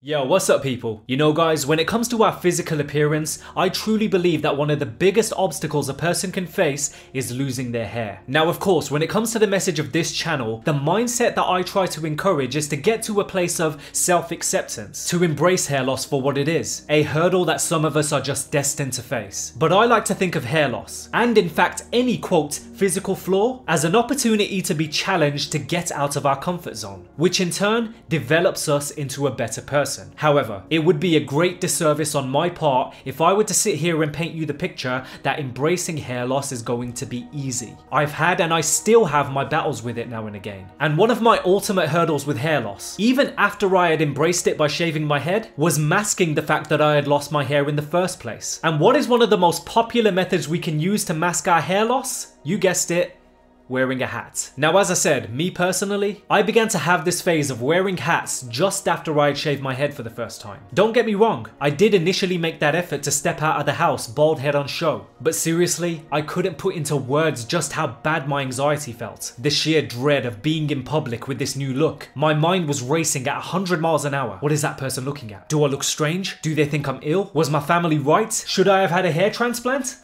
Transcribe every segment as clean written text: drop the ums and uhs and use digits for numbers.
Yo, what's up people? You know guys, when it comes to our physical appearance, I truly believe that one of the biggest obstacles a person can face is losing their hair. Now of course, when it comes to the message of this channel, the mindset that I try to encourage is to get to a place of self-acceptance, to embrace hair loss for what it is, a hurdle that some of us are just destined to face. But I like to think of hair loss, and in fact any quote, physical flaw, as an opportunity to be challenged to get out of our comfort zone, which in turn develops us into a better person. However, it would be a great disservice on my part if I were to sit here and paint you the picture that embracing hair loss is going to be easy. I've had and I still have my battles with it now and again. And one of my ultimate hurdles with hair loss, even after I had embraced it by shaving my head, was masking the fact that I had lost my hair in the first place. And what is one of the most popular methods we can use to mask our hair loss? You guessed it. Wearing a hat. Now as I said, me personally, I began to have this phase of wearing hats just after I had shaved my head for the first time. Don't get me wrong, I did initially make that effort to step out of the house bald head on show, but seriously, I couldn't put into words just how bad my anxiety felt. The sheer dread of being in public with this new look. My mind was racing at 100 miles an hour. What is that person looking at? Do I look strange? Do they think I'm ill? Was my family right? Should I have had a hair transplant?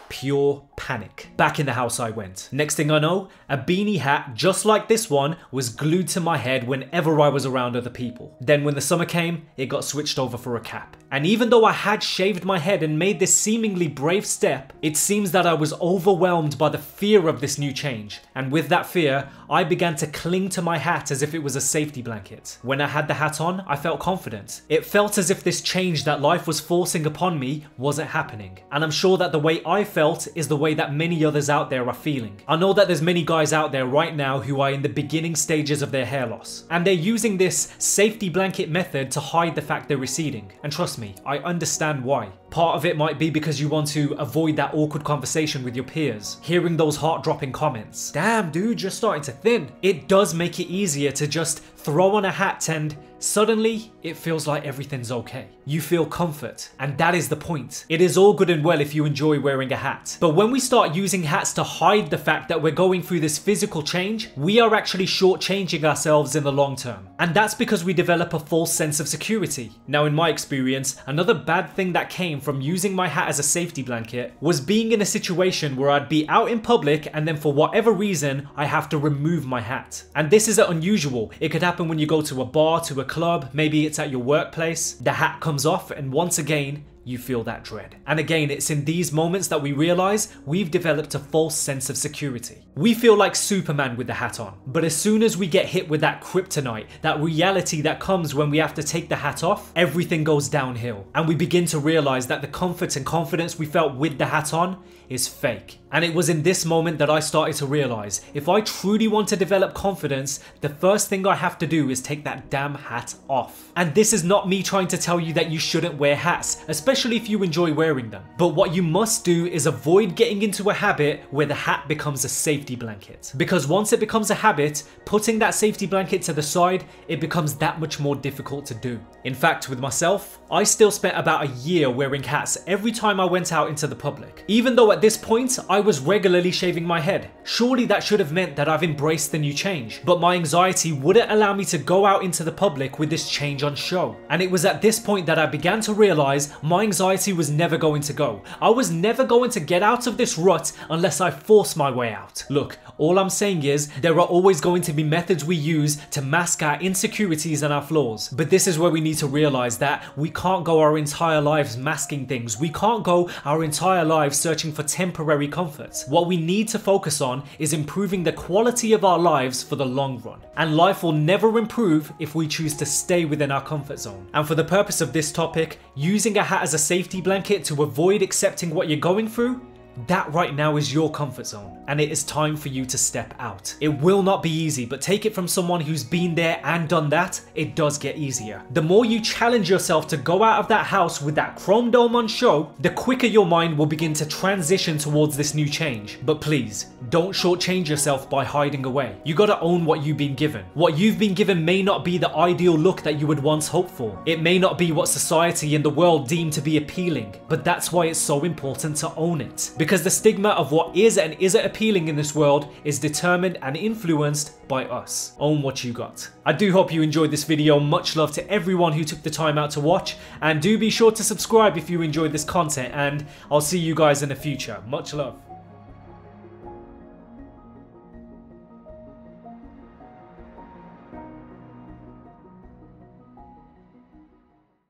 Pure panic. Back in the house I went. Next thing I know, a beanie hat just like this one was glued to my head whenever I was around other people. Then when the summer came, it got switched over for a cap. And even though I had shaved my head and made this seemingly brave step, it seems that I was overwhelmed by the fear of this new change. And with that fear, I began to cling to my hat as if it was a safety blanket. When I had the hat on, I felt confident. It felt as if this change that life was forcing upon me wasn't happening. And I'm sure that the way I felt is the way that many others out there are feeling. I know that there's many guys out there right now who are in the beginning stages of their hair loss, and they're using this safety blanket method to hide the fact they're receding. And trust me, I understand why. Part of it might be because you want to avoid that awkward conversation with your peers, hearing those heart-dropping comments. Damn dude, you're starting to thin. It does make it easier to just throw on a hat and suddenly it feels like everything's okay. You feel comfort, and that is the point. It is all good and well if you enjoy wearing a hat, but when we start using hats to hide the fact that we're going through this physical change, we are actually shortchanging ourselves in the long term. And that's because we develop a false sense of security. Now in my experience, another bad thing that came from using my hat as a safety blanket was being in a situation where I'd be out in public and then for whatever reason, I have to remove my hat. And this isn't unusual. It could happen when you go to a bar, to a club, maybe it's at your workplace. The hat comes off and once again, you feel that dread. And again, it's in these moments that we realize we've developed a false sense of security. We feel like Superman with the hat on, but as soon as we get hit with that kryptonite, that reality that comes when we have to take the hat off, everything goes downhill. And we begin to realize that the comfort and confidence we felt with the hat on is fake. And it was in this moment that I started to realize, if I truly want to develop confidence, the first thing I have to do is take that damn hat off. And this is not me trying to tell you that you shouldn't wear hats, especially if you enjoy wearing them. But what you must do is avoid getting into a habit where the hat becomes a safety blanket. Because once it becomes a habit, putting that safety blanket to the side, it becomes that much more difficult to do. In fact, with myself, I still spent about a year wearing hats every time I went out into the public. Even though at this point, I was regularly shaving my head. Surely that should have meant that I've embraced the new change. But my anxiety wouldn't allow me to go out into the public with this change on show. And it was at this point that I began to realize my anxiety was never going to go. I was never going to get out of this rut unless I forced my way out. Look, all I'm saying is there are always going to be methods we use to mask our insecurities and our flaws. But this is where we need to realize that we can't go our entire lives masking things. We can't go our entire lives searching for temporary comforts. What we need to focus on is improving the quality of our lives for the long run. And life will never improve if we choose to stay within our comfort zone. And for the purpose of this topic, using a hat as a safety blanket to avoid accepting what you're going through, that right now is your comfort zone, and it is time for you to step out. It will not be easy, but take it from someone who's been there and done that, it does get easier. The more you challenge yourself to go out of that house with that chrome dome on show, the quicker your mind will begin to transition towards this new change. But please, don't shortchange yourself by hiding away. You gotta own what you've been given. What you've been given may not be the ideal look that you would once hope for. It may not be what society and the world deem to be appealing, but that's why it's so important to own it. because the stigma of what is and isn't appealing in this world is determined and influenced by us. Own what you got. I do hope you enjoyed this video. Much love to everyone who took the time out to watch, and do be sure to subscribe if you enjoyed this content, and I'll see you guys in the future. Much love.